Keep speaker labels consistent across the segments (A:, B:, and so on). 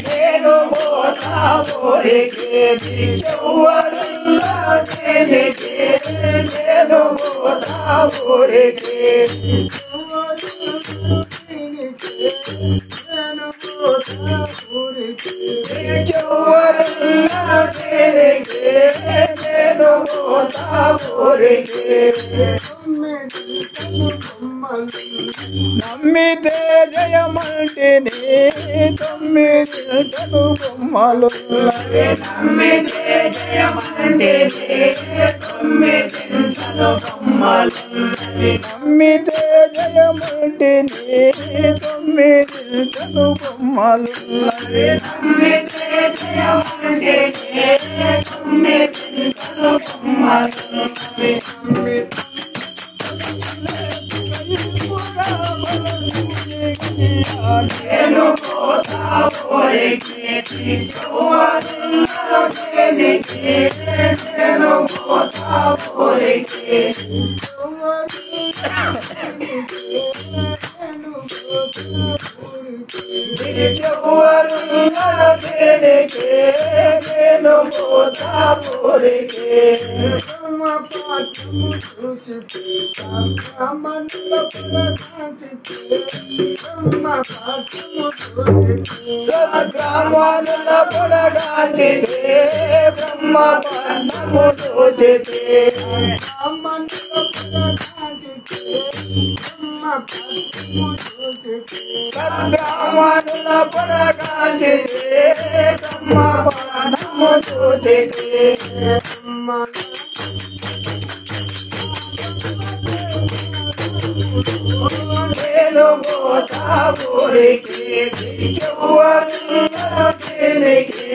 A: నేను పోతా ఊరికి దిక్కెవ్వరున్నదేనికి నేను పోతా ఊరికి దిక్కెవ్వరున్నదేనికి నేను పోతా ఊరికి నమ్మితే జయమంటిని తొమ్మిదింటలు బొమ్మలు నమ్మితే జయమంటిని తొమ్మిదింటలు బొమ్మలు నమ్మితే జయమంటిని తొమ్మిదింటలు బొమ్మలు నమ్మితే జయమంటిని తొమ్మిదింటలు బొమ్మలు నేను పోతా ఊరికి దిక్కెవ్వరున్నదేనికి నేను పోతా ఊరికి దిక్కెవ్వరున్నదేనికి నేను పోతా ఊరికి సద్గ్రామానుల పొడగాంచితే బ్రహ్మ పన్నము చూచితే సద్గ్రామానుల పొడగాంచితే బ్రహ్మ పన్నము చూచితే నేను పోతా ఊరికి దిక్కెవ్వరున్నదేనికి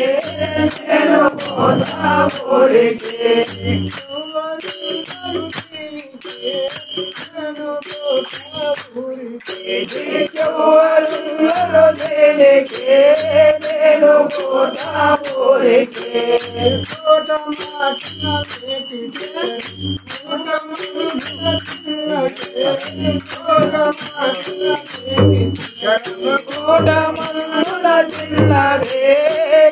A: నేను పోతా ఊరికి దిక్కెవ్వరున్నదేనికి నేను పోతా ఊరికి కోట మల్లుల చిన్నదే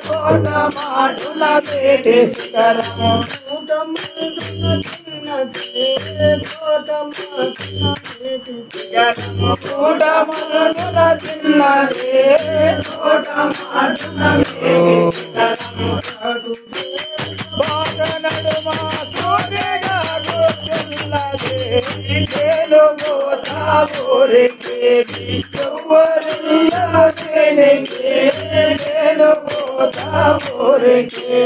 A: కోట మాటుల పేటి శిఖరము కోట మల్లుల చిన్నదే కోట మాటుల పేటి శిఖరము బాగ నడుమ సూర్యగా గోచల్లదే నేను పోతా ఊరికి దిక్కెవ్వరున్నదేనికి నేను పోతా ఊరికి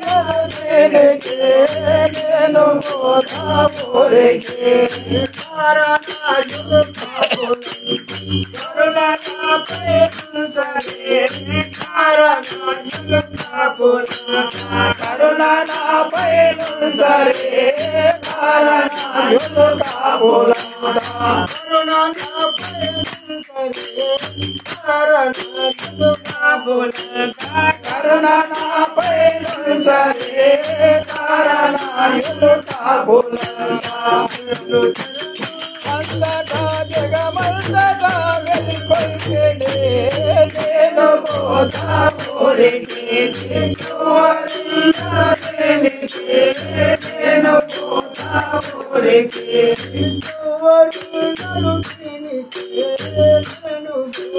A: దిక్కెవ్వరున్నదేనికి నేను పోతా ఊరికి కరుణ నాపై నుంచరే కారణాయులు కాబోలంతా కరుణ నాపై నుంచరే కారణాయులు కాబోలంతా అంతటా జగమంతటా వెలుకొల్చెనే నేను పోతా ఊరికి దిక్కెవ్వరున్నదేనికి నేను పోతా ఊరికి